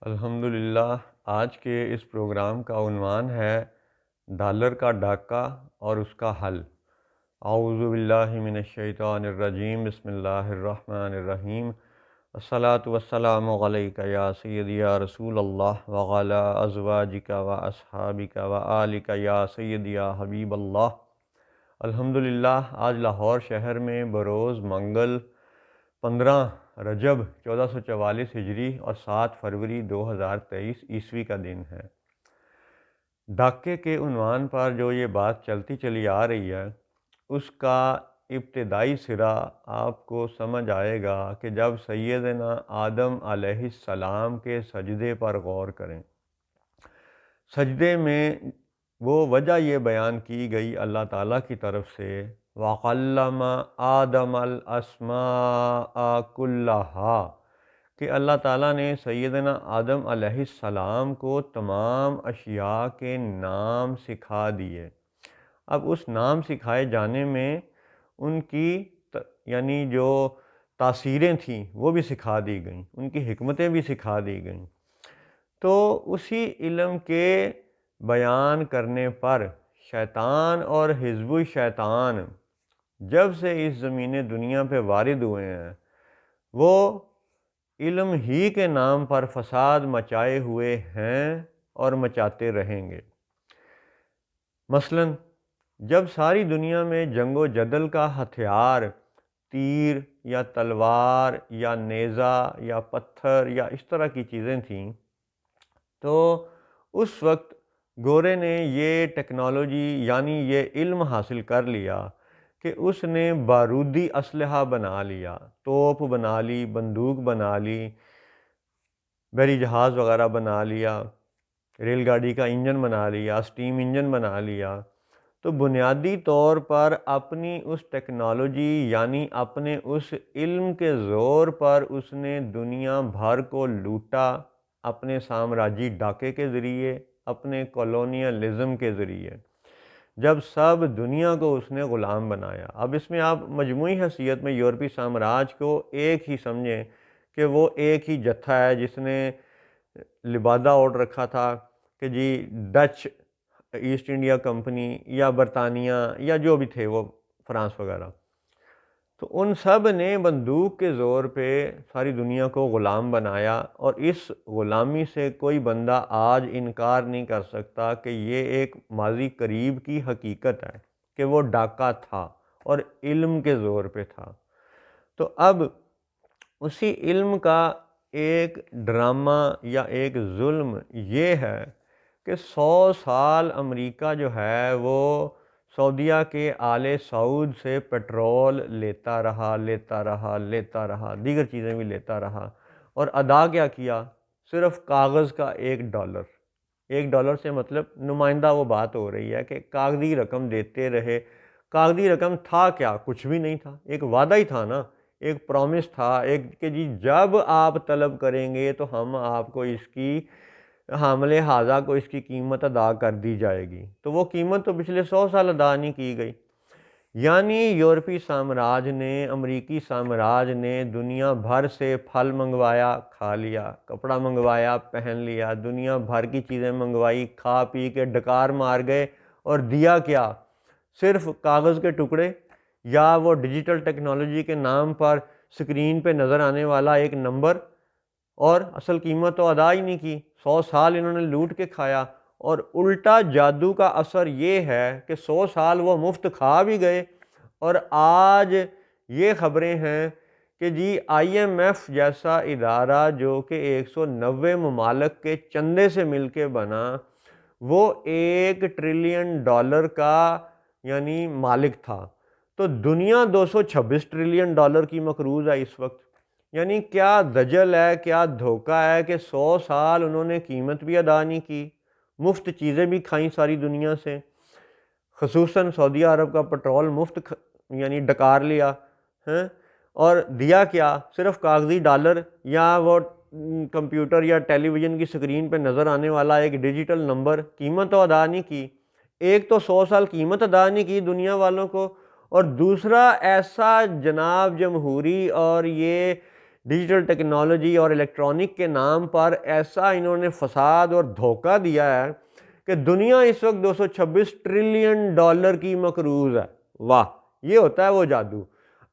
الحمدللہ، آج کے اس پروگرام کا عنوان ہے ڈالر کا ڈاکہ اور اس کا حل۔ اعوذ باللہ من الشیطان الرجیم، بسم اللہ الرحمن الرحیم۔ الصلاۃ والسلام علیک یا سیدی یا رسول اللہ وعلی ازواجک و اصحابک و آلک یا سیدی یا حبیب اللہ۔ الحمدللہ، آج لاہور شہر میں بروز منگل 15 رجب 1444 ہجری اور 7 فروری 2023 عیسوی کا دن ہے۔ ڈاکے کے عنوان پر جو یہ بات چلتی چلی آ رہی ہے، اس کا ابتدائی سرا آپ کو سمجھ آئے گا کہ جب سیدنا آدم علیہ السلام کے سجدے پر غور کریں۔ سجدے میں وہ وجہ یہ بیان کی گئی اللہ تعالیٰ کی طرف سے، وَعَلَّمَ آدَمَ الْأَسْمَاءَ كُلَّهَا، کہ اللہ تعالیٰ نے سیدنا آدم علیہ السلام کو تمام اشیاء کے نام سکھا دیے۔ اب اس نام سکھائے جانے میں ان کی یعنی جو تاثیریں تھیں وہ بھی سکھا دی گئیں، ان کی حکمتیں بھی سکھا دی گئیں۔ تو اسی علم کے بیان کرنے پر شیطان اور حزب الشیطان جب سے اس زمین دنیا پہ وارد ہوئے ہیں، وہ علم ہی کے نام پر فساد مچائے ہوئے ہیں اور مچاتے رہیں گے۔ مثلا جب ساری دنیا میں جنگ و جدل کا ہتھیار تیر یا تلوار یا نیزہ یا پتھر یا اس طرح کی چیزیں تھیں، تو اس وقت گورے نے یہ ٹیکنالوجی یعنی یہ علم حاصل کر لیا کہ اس نے بارودی اسلحہ بنا لیا، توپ بنا لی، بندوق بنا لی، بحری جہاز وغیرہ بنا لیا، ریل گاڑی کا انجن بنا لیا، سٹیم انجن بنا لیا۔ تو بنیادی طور پر اپنی اس ٹیکنالوجی یعنی اپنے اس علم کے زور پر اس نے دنیا بھر کو لوٹا، اپنے سامراجی ڈاکے کے ذریعے، اپنے کالونیلزم کے ذریعے، جب سب دنیا کو اس نے غلام بنایا۔ اب اس میں آپ مجموعی حیثیت میں یورپی سامراج کو ایک ہی سمجھیں کہ وہ ایک ہی جتھا ہے جس نے لبادہ اوڑھ رکھا تھا کہ جی ڈچ ایسٹ انڈیا کمپنی یا برطانیہ یا جو بھی تھے وہ فرانس وغیرہ، تو ان سب نے بندوق کے زور پہ ساری دنیا کو غلام بنایا، اور اس غلامی سے کوئی بندہ آج انکار نہیں کر سکتا کہ یہ ایک ماضی قریب کی حقیقت ہے کہ وہ ڈاکہ تھا اور علم کے زور پہ تھا۔ تو اب اسی علم کا ایک ڈرامہ یا ایک ظلم یہ ہے کہ 100 سال امریکہ جو ہے وہ سعودیہ کے آل سعود سے پیٹرول لیتا رہا، دیگر چیزیں بھی لیتا رہا، اور ادا کیا کیا؟ صرف کاغذ کا $1۔ $1 سے مطلب نمائندہ وہ بات ہو رہی ہے کہ کاغذی رقم دیتے رہے۔ کاغذی رقم تھا کیا؟ کچھ بھی نہیں تھا، ایک وعدہ ہی تھا نا، ایک پرومس تھا، ایک کہ جی جب آپ طلب کریں گے تو ہم آپ کو اس کی حامل ہاضہ کو اس کی قیمت ادا کر دی جائے گی۔ تو وہ قیمت تو پچھلے 100 سال ادا نہیں کی گئی۔ یعنی یورپی سامراج نے، امریکی سامراج نے دنیا بھر سے پھل منگوایا، کھا لیا، کپڑا منگوایا، پہن لیا، دنیا بھر کی چیزیں منگوائی، کھا پی کے ڈکار مار گئے، اور دیا کیا؟ صرف کاغذ کے ٹکڑے یا وہ ڈیجیٹل ٹیکنالوجی کے نام پر سکرین پہ نظر آنے والا ایک نمبر، اور اصل قیمت تو ادا ہی نہیں کی۔ 100 سال انہوں نے لوٹ کے کھایا، اور الٹا جادو کا اثر یہ ہے کہ 100 سال وہ مفت کھا بھی گئے، اور آج یہ خبریں ہیں کہ جی IMF جیسا ادارہ جو کہ 190 ممالک کے چندے سے مل کے بنا، وہ $1 ٹریلین کا یعنی مالک تھا۔ تو دنیا $226 ٹریلین کی مقروض ہے اس وقت۔ یعنی کیا دجل ہے، کیا دھوکہ ہے کہ 100 سال انہوں نے قیمت بھی ادا نہیں کی، مفت چیزیں بھی کھائیں ساری دنیا سے، خصوصاً سعودی عرب کا پٹرول مفت یعنی ڈکار لیا ہیں، اور دیا کیا؟ صرف کاغذی ڈالر یا وہ کمپیوٹر یا ٹیلی ویژن کی سکرین پہ نظر آنے والا ایک ڈیجیٹل نمبر، قیمت تو ادا نہیں کی۔ ایک تو 100 سال قیمت ادا نہیں کی دنیا والوں کو، اور دوسرا ایسا جناب جمہوری اور یہ ڈیجیٹل ٹیکنالوجی اور الیکٹرانک کے نام پر ایسا انہوں نے فساد اور دھوکہ دیا ہے کہ دنیا اس وقت 226 ٹریلین ڈالر کی مقروض ہے۔ واہ، یہ ہوتا ہے وہ جادو۔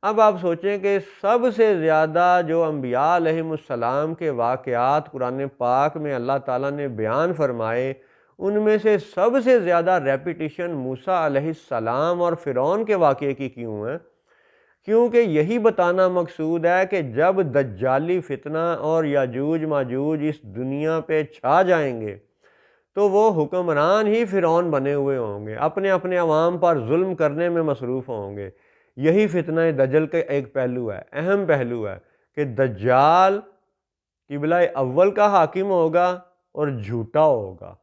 اب آپ سوچیں کہ سب سے زیادہ جو انبیاء علیہم السلام کے واقعات قرآن پاک میں اللہ تعالیٰ نے بیان فرمائے، ان میں سے سب سے زیادہ ریپیٹیشن موسیٰ علیہ السلام اور فرعون کے واقعے کی کیوں ہے؟ کیونکہ یہی بتانا مقصود ہے کہ جب دجالی فتنہ اور یاجوج ماجوج اس دنیا پہ چھا جائیں گے تو وہ حکمران ہی فرعون بنے ہوئے ہوں گے، اپنے اپنے عوام پر ظلم کرنے میں مصروف ہوں گے۔ یہی فتنہ دجل کا ایک پہلو ہے، اہم پہلو ہے کہ دجال قبلہ اول کا حاکم ہوگا اور جھوٹا ہوگا،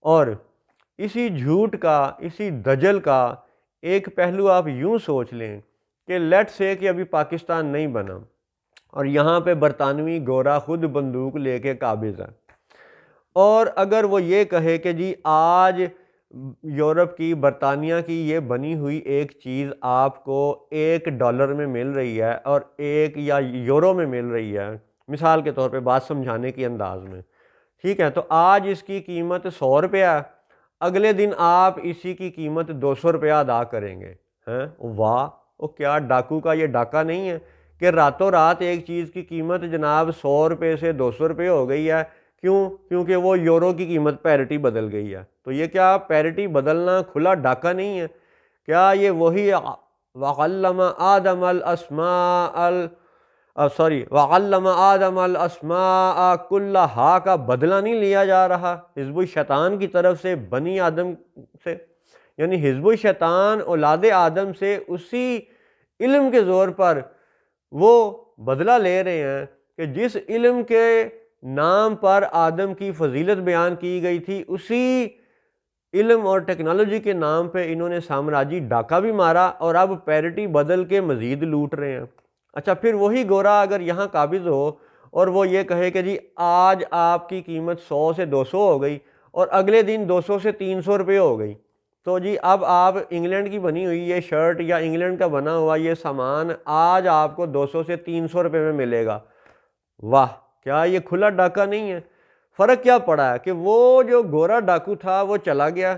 اور اسی جھوٹ کا، اسی دجل کا ایک پہلو آپ یوں سوچ لیں کہ لیٹ سے کہ ابھی پاکستان نہیں بنا اور یہاں پہ برطانوی گورا خود بندوق لے کے قابض ہے، اور اگر وہ یہ کہے کہ جی آج یورپ کی، برطانیہ کی یہ بنی ہوئی ایک چیز آپ کو $1 میں مل رہی ہے اور ایک یا یورو میں مل رہی ہے، مثال کے طور پہ بات سمجھانے کی انداز میں، ٹھیک ہے، تو آج اس کی قیمت $100 ہے، اگلے دن آپ اسی کی قیمت $200 ادا کریں گے۔ ہیں واہ، وہ کیا ڈاکو کا یہ ڈاکہ نہیں ہے کہ راتوں رات ایک چیز کی قیمت جناب $100 سے $200 ہو گئی ہے؟ کیوں؟ کیونکہ وہ یورو کی قیمت پیرٹی بدل گئی ہے۔ تو یہ کیا پیرٹی بدلنا کھلا ڈاکہ نہیں ہے؟ کیا یہ وہی وَعَلَّمَ آدَمَ الْأَسْمَاءَ كُلَّهَا کا بدلہ نہیں لیا جا رہا حزب الشیطان کی طرف سے بنی آدم سے؟ یعنی حزب الشیطان اولاد آدم سے اسی علم کے زور پر وہ بدلہ لے رہے ہیں کہ جس علم کے نام پر آدم کی فضیلت بیان کی گئی تھی، اسی علم اور ٹیکنالوجی کے نام پہ انہوں نے سامراجی ڈاکہ بھی مارا اور اب پیرٹی بدل کے مزید لوٹ رہے ہیں۔ اچھا، پھر وہی گورا اگر یہاں قابض ہو اور وہ یہ کہے کہ جی آج آپ کی قیمت 100 سے 200 ہو گئی اور اگلے دن 200 سے $300 ہو گئی، تو جی اب آپ انگلینڈ کی بنی ہوئی یہ شرٹ یا انگلینڈ کا بنا ہوا یہ سامان آج آپ کو 200 سے $300 میں ملے گا۔ واہ، کیا یہ کھلا ڈاکہ نہیں ہے؟ فرق کیا پڑا ہے کہ وہ جو گورا ڈاکو تھا وہ چلا گیا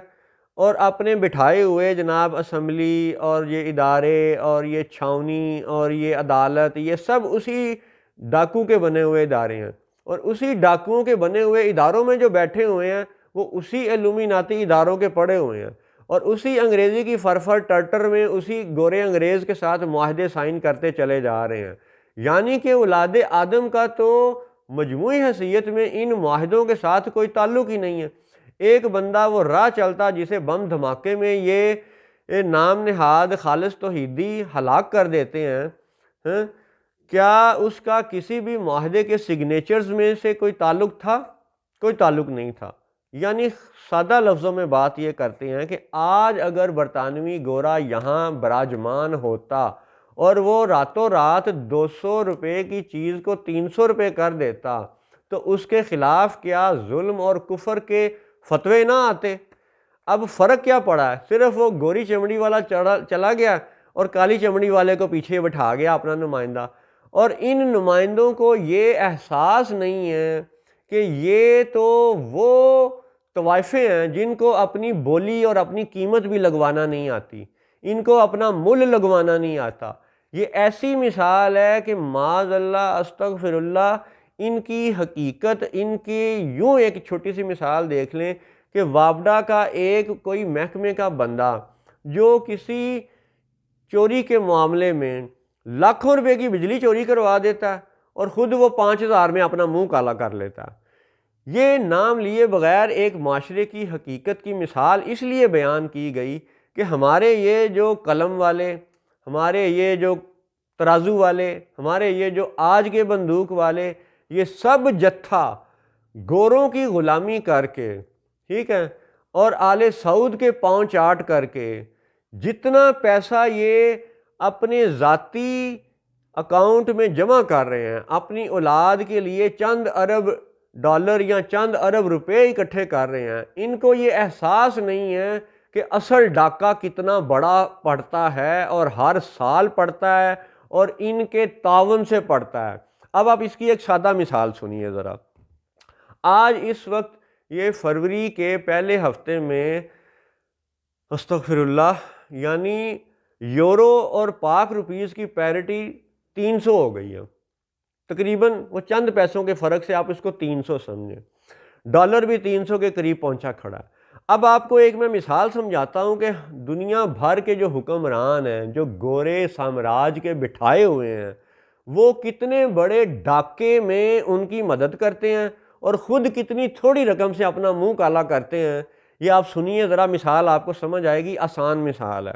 اور اپنے بٹھائے ہوئے جناب اسمبلی اور یہ ادارے اور یہ چھاونی اور یہ عدالت، یہ سب اسی ڈاکو کے بنے ہوئے ادارے ہیں، اور اسی ڈاکوؤں کے بنے ہوئے اداروں میں جو بیٹھے ہوئے ہیں وہ اسی علومیناتی اداروں کے پڑے ہوئے ہیں، اور اسی انگریزی کی فرفر ٹرٹر میں اسی گورے انگریز کے ساتھ معاہدے سائن کرتے چلے جا رہے ہیں۔ یعنی کہ اولاد آدم کا تو مجموعی حیثیت میں ان معاہدوں کے ساتھ کوئی تعلق ہی نہیں ہے۔ ایک بندہ وہ راہ چلتا جسے بم دھماکے میں یہ نام نہاد خالص توحیدی ہلاک کر دیتے ہیں، کیا اس کا کسی بھی معاہدے کے سگنیچرز میں سے کوئی تعلق تھا؟ کوئی تعلق نہیں تھا۔ یعنی سادہ لفظوں میں بات یہ کرتے ہیں کہ آج اگر برطانوی گورا یہاں براجمان ہوتا اور وہ راتوں رات $200 کی چیز کو $300 کر دیتا تو اس کے خلاف کیا ظلم اور کفر کے فتوے نہ آتے؟ اب فرق کیا پڑا ہے؟ صرف وہ گوری چمڑی والا چلا گیا اور کالی چمڑی والے کو پیچھے بٹھا گیا اپنا نمائندہ، اور ان نمائندوں کو یہ احساس نہیں ہے کہ یہ تو وہ طوائفیں ہیں جن کو اپنی بولی اور اپنی قیمت بھی لگوانا نہیں آتی، ان کو اپنا مل لگوانا نہیں آتا۔ یہ ایسی مثال ہے کہ معاذ اللہ استغفر اللہ، ان کی حقیقت، ان کی یوں ایک چھوٹی سی مثال دیکھ لیں کہ وابڈا کا ایک کوئی محکمے کا بندہ جو کسی چوری کے معاملے میں لاکھوں روپے کی بجلی چوری کروا دیتا ہے اور خود وہ 5,000 میں اپنا منہ کالا کر لیتا ہے۔ یہ نام لیے بغیر ایک معاشرے کی حقیقت کی مثال اس لیے بیان کی گئی کہ ہمارے یہ جو قلم والے، ہمارے یہ جو ترازو والے، ہمارے یہ جو آج کے بندوق والے، یہ سب جتھا گوروں کی غلامی کر کے، ٹھیک ہے، اور آل سعود کے پاؤں چاٹ کر کے جتنا پیسہ یہ اپنے ذاتی اکاؤنٹ میں جمع کر رہے ہیں، اپنی اولاد کے لیے چند ارب ڈالر یا چند ارب روپے اکٹھے کر رہے ہیں، ان کو یہ احساس نہیں ہے کہ اصل ڈاکہ کتنا بڑا پڑتا ہے اور ہر سال پڑتا ہے اور ان کے تعاون سے پڑتا ہے۔ اب آپ اس کی ایک سادہ مثال سنیے ذرا. آج اس وقت یہ فروری کے پہلے ہفتے میں استغفر اللہ یعنی یورو اور پاک روپیز کی پیرٹی 300 ہو گئی ہے. تقریباً وہ چند پیسوں کے فرق سے آپ اس کو 300 سمجھیں. ڈالر بھی 300 کے قریب پہنچا کھڑا ہے. اب آپ کو ایک میں مثال سمجھاتا ہوں کہ دنیا بھر کے جو حکمران ہیں، جو گورے سامراج کے بٹھائے ہوئے ہیں، وہ کتنے بڑے ڈاکے میں ان کی مدد کرتے ہیں اور خود کتنی تھوڑی رقم سے اپنا منہ کالا کرتے ہیں. یہ آپ سنیے ذرا، مثال آپ کو سمجھ آئے گی، آسان مثال ہے.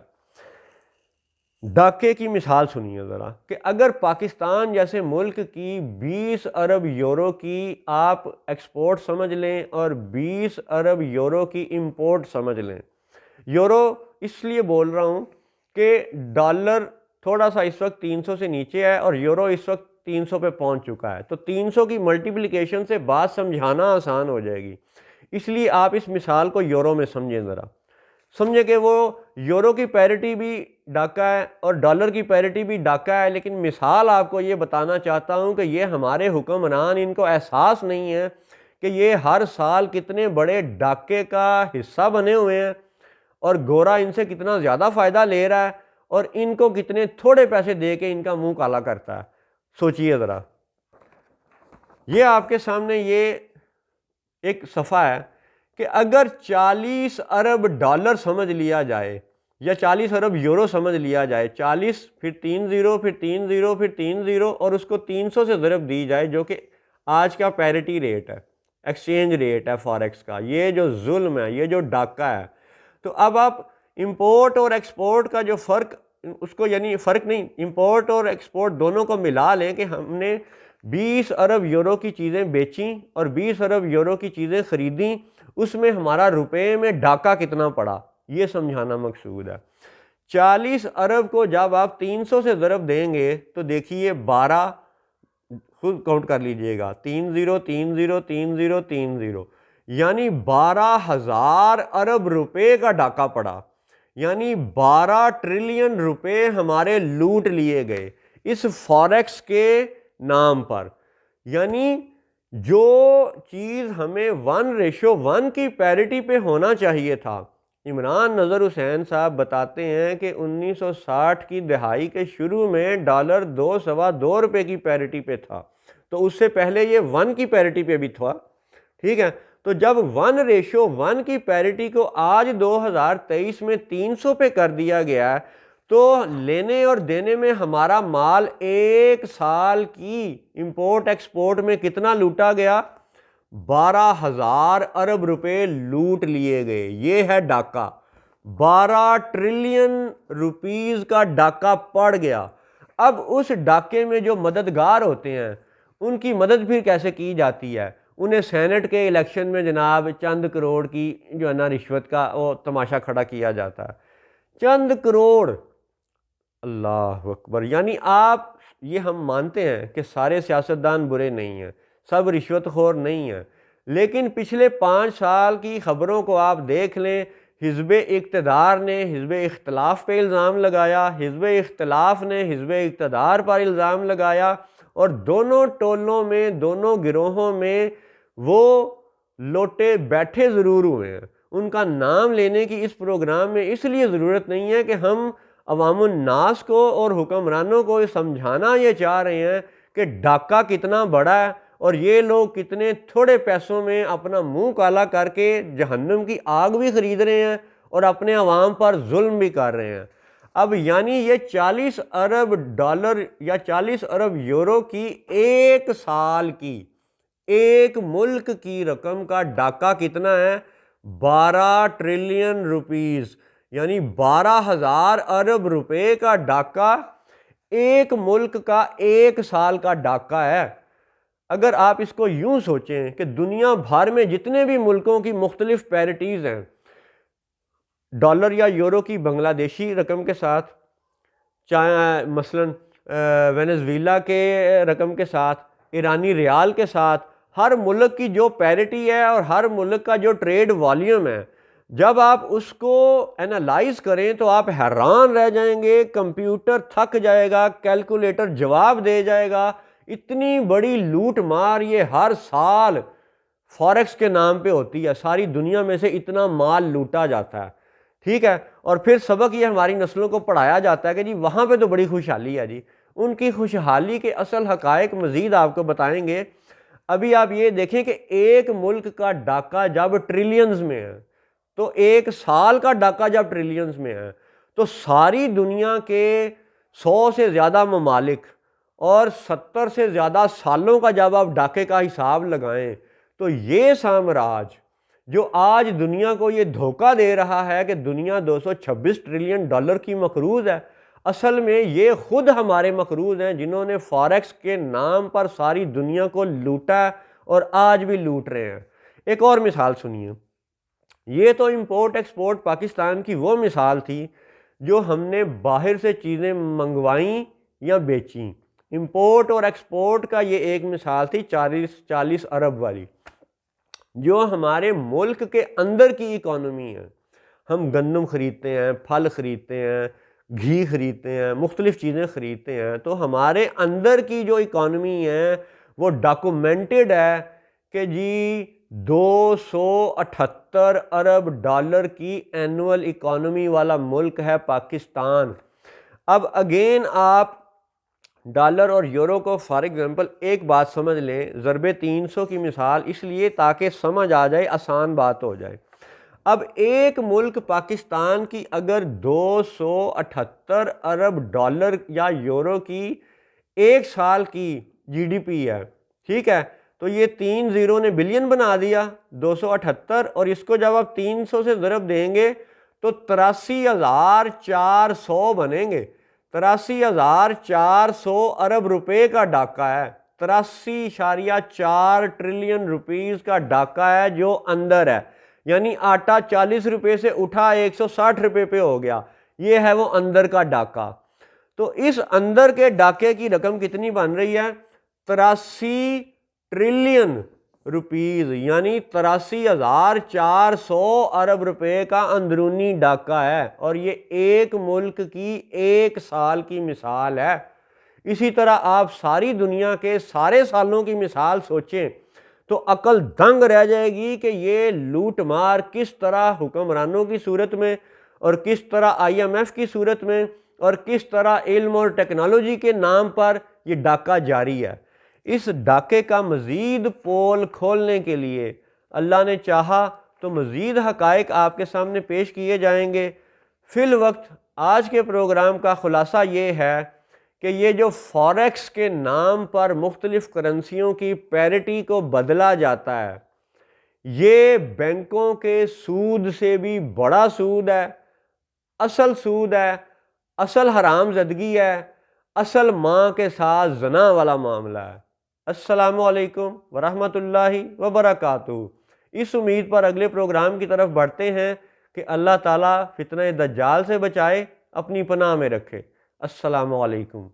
ڈاکے کی مثال سنیے ذرا کہ اگر پاکستان جیسے ملک کی 20 ارب یورو کی آپ ایکسپورٹ سمجھ لیں اور 20 ارب یورو کی امپورٹ سمجھ لیں. یورو اس لیے بول رہا ہوں کہ ڈالر تھوڑا سا اس وقت 300 سے نیچے ہے اور یورو اس وقت 300 پہ پہنچ چکا ہے، تو 300 کی ملٹیپلیکیشن سے بات سمجھانا آسان ہو جائے گی. اس لیے آپ اس مثال کو یورو میں سمجھیں ذرا. سمجھے کہ وہ یورو کی پیرٹی بھی ڈاکہ ہے اور ڈالر کی پیرٹی بھی ڈاکہ ہے، لیکن مثال آپ کو یہ بتانا چاہتا ہوں کہ یہ ہمارے حکمران، ان کو احساس نہیں ہے کہ یہ ہر سال کتنے بڑے ڈاکے کا حصہ بنے ہوئے ہیں اور گورا ان سے کتنا زیادہ فائدہ لے رہا ہے اور ان کو کتنے تھوڑے پیسے دے کے ان کا منہ کالا کرتا ہے. سوچئے ذرا. یہ آپ کے سامنے یہ ایک صفحہ ہے کہ اگر 40 ارب ڈالر سمجھ لیا جائے یا 40 ارب یورو سمجھ لیا جائے، 40 پھر 3 زیرو پھر 3 زیرو پھر 3 زیرو اور اس کو 300 سے ضرب دی جائے، جو کہ آج کا پیرٹی ریٹ ہے، ایکسچینج ریٹ ہے فاریکس کا. یہ جو ظلم ہے، یہ جو ڈاکہ ہے. تو اب آپ امپورٹ اور ایکسپورٹ کا جو فرق، اس کو یعنی فرق نہیں، امپورٹ اور ایکسپورٹ دونوں کو ملا لیں کہ ہم نے 20 ارب یورو کی چیزیں بیچیں اور 20 ارب یورو کی چیزیں خریدیں، اس میں ہمارا روپے میں ڈاکہ کتنا پڑا، یہ سمجھانا مقصود ہے. 40 ارب کو جب آپ 300 سے ضرب دیں گے تو دیکھیے 12، خود کاؤنٹ کر لیجئے گا، 3 زیرو 3 زیرو 3 زیرو 3 زیرو، یعنی 12,000 ارب روپے کا ڈاکہ پڑا. یعنی 12 ٹریلین روپے ہمارے لوٹ لیے گئے اس فاریکس کے نام پر. یعنی جو چیز ہمیں 1:1 کی پیرٹی پہ ہونا چاہیے تھا. عمران نظر حسین صاحب بتاتے ہیں کہ 1960 کی دہائی کے شروع میں ڈالر 2 روپے کی پیرٹی پہ تھا، تو اس سے پہلے یہ 1 کی پیرٹی پہ بھی تھا. ٹھیک ہے، تو جب 1:1 کی پیرٹی کو آج 2023 میں 300 پہ کر دیا گیا ہے، تو لینے اور دینے میں ہمارا مال ایک سال کی امپورٹ ایکسپورٹ میں کتنا لوٹا گیا؟ 12,000 ارب روپے لوٹ لیے گئے. یہ ہے ڈاکہ. 12 ٹریلین روپیز کا ڈاکہ پڑ گیا. اب اس ڈاکے میں جو مددگار ہوتے ہیں ان کی مدد پھر کیسے کی جاتی ہے؟ انہیں سینٹ کے الیکشن میں جناب چند کروڑ کی جو ہے نا رشوت کا وہ تماشا کھڑا کیا جاتا ہے. چند کروڑ، اللہ اکبر. یعنی آپ یہ ہم مانتے ہیں کہ سارے سیاستدان برے نہیں ہیں، سب رشوت خور نہیں ہیں، لیکن پچھلے 5 سال کی خبروں کو آپ دیکھ لیں. حزب اقتدار نے حزب اختلاف پہ الزام لگایا، حزب اختلاف نے حزب اقتدار پر الزام لگایا، اور دونوں ٹولوں میں، دونوں گروہوں میں وہ لوٹے بیٹھے ضرور ہوئے ہیں. ان کا نام لینے کی اس پروگرام میں اس لیے ضرورت نہیں ہے کہ ہم عوام الناس کو اور حکمرانوں کو سمجھانا یہ چاہ رہے ہیں کہ ڈاکہ کتنا بڑا ہے اور یہ لوگ کتنے تھوڑے پیسوں میں اپنا منہ کالا کر کے جہنم کی آگ بھی خرید رہے ہیں اور اپنے عوام پر ظلم بھی کر رہے ہیں. اب یعنی یہ 40 ارب ڈالر یا 40 ارب یورو کی ایک سال کی، ایک ملک کی رقم کا ڈاکہ کتنا ہے؟ 12 ٹریلین روپیز، یعنی 12,000 ارب روپے کا ڈاکہ ایک ملک کا ایک سال کا ڈاکہ ہے. اگر آپ اس کو یوں سوچیں کہ دنیا بھر میں جتنے بھی ملکوں کی مختلف پیرٹیز ہیں، ڈالر یا یورو کی بنگلہ دیشی رقم کے ساتھ، چاہے مثلاً وینزویلا کے رقم کے ساتھ، ایرانی ریال کے ساتھ، ہر ملک کی جو پیرٹی ہے اور ہر ملک کا جو ٹریڈ والیوم ہے، جب آپ اس کو اینالائز کریں تو آپ حیران رہ جائیں گے. کمپیوٹر تھک جائے گا، کیلکولیٹر جواب دے جائے گا. اتنی بڑی لوٹ مار یہ ہر سال فوریکس کے نام پہ ہوتی ہے، ساری دنیا میں سے اتنا مال لوٹا جاتا ہے، ٹھیک ہے، اور پھر سبق یہ ہماری نسلوں کو پڑھایا جاتا ہے کہ جی وہاں پہ تو بڑی خوشحالی ہے، جی ان کی خوشحالی کے اصل حقائق مزید آپ کو بتائیں گے۔ ابھی آپ یہ دیکھیں کہ ایک ملک کا ڈاکہ جب ٹریلینز میں ہے، تو ایک سال کا ڈاکہ جب ٹریلینز میں ہے، تو ساری دنیا کے 100 سے زیادہ ممالک اور 70 سے زیادہ سالوں کا جب آپ ڈاکے کا حساب لگائیں، تو یہ سامراج جو آج دنیا کو یہ دھوکہ دے رہا ہے کہ دنیا 226 ٹریلین ڈالر کی مقروض ہے، اصل میں یہ خود ہمارے مقروض ہیں جنہوں نے فوریکس کے نام پر ساری دنیا کو لوٹا ہے اور آج بھی لوٹ رہے ہیں۔ ایک اور مثال سنیے، یہ تو امپورٹ ایکسپورٹ پاکستان کی وہ مثال تھی جو ہم نے باہر سے چیزیں منگوائیں یا بیچیں، امپورٹ اور ایکسپورٹ کا یہ ایک مثال تھی 40 ارب والی۔ جو ہمارے ملک کے اندر کی اکانومی ہے، ہم گندم خریدتے ہیں، پھل خریدتے ہیں، گھی خریدتے ہیں، مختلف چیزیں خریدتے ہیں، تو ہمارے اندر کی جو اکانومی ہے وہ ڈاکومنٹڈ ہے کہ جی 278 ارب ڈالر کی اینول اکانومی والا ملک ہے پاکستان۔ اب اگین آپ ڈالر اور یورو کو فار ایگزامپل ایک بات سمجھ لیں، ضرب 300 کی مثال اس لیے تاکہ سمجھ آ جائے، آسان بات ہو جائے۔ اب ایک ملک پاکستان کی اگر 278 ارب ڈالر یا یورو کی ایک سال کی جی ڈی پی ہے، ٹھیک ہے، تو یہ 3 زیرو نے بلین بنا دیا 278، اور اس کو جب آپ 300 سے ضرب دیں گے تو 83,400 بنیں گے۔ 83,400 ارب روپے کا ڈاکہ ہے، 83.4 ٹریلین روپیز کا ڈاکہ ہے جو اندر ہے، یعنی آٹا 40 روپے سے اٹھا 160 روپے پہ ہو گیا، یہ ہے وہ اندر کا ڈاکہ۔ تو اس اندر کے ڈاکے کی رقم کتنی بن رہی ہے؟ 83 ٹریلین روپیز، یعنی 83,400 ارب روپے کا اندرونی ڈاکہ ہے، اور یہ ایک ملک کی ایک سال کی مثال ہے۔ اسی طرح آپ ساری دنیا کے سارے سالوں کی مثال سوچیں تو عقل دنگ رہ جائے گی کہ یہ لوٹ مار کس طرح حکمرانوں کی صورت میں اور کس طرح IMF کی صورت میں اور کس طرح علم اور ٹیکنالوجی کے نام پر یہ ڈاکہ جاری ہے۔ اس ڈاکے کا مزید پول کھولنے کے لیے اللہ نے چاہا تو مزید حقائق آپ کے سامنے پیش کیے جائیں گے۔ فی الوقت آج کے پروگرام کا خلاصہ یہ ہے کہ یہ جو فوریکس کے نام پر مختلف کرنسیوں کی پیرٹی کو بدلا جاتا ہے، یہ بینکوں کے سود سے بھی بڑا سود ہے، اصل سود ہے، اصل حرام زدگی ہے، اصل ماں کے ساتھ زنا والا معاملہ ہے۔ السلام علیکم ورحمۃ اللہ وبرکاتہ۔ اس امید پر اگلے پروگرام کی طرف بڑھتے ہیں کہ اللہ تعالیٰ فتنہ دجال سے بچائے، اپنی پناہ میں رکھے۔ السلام علیکم۔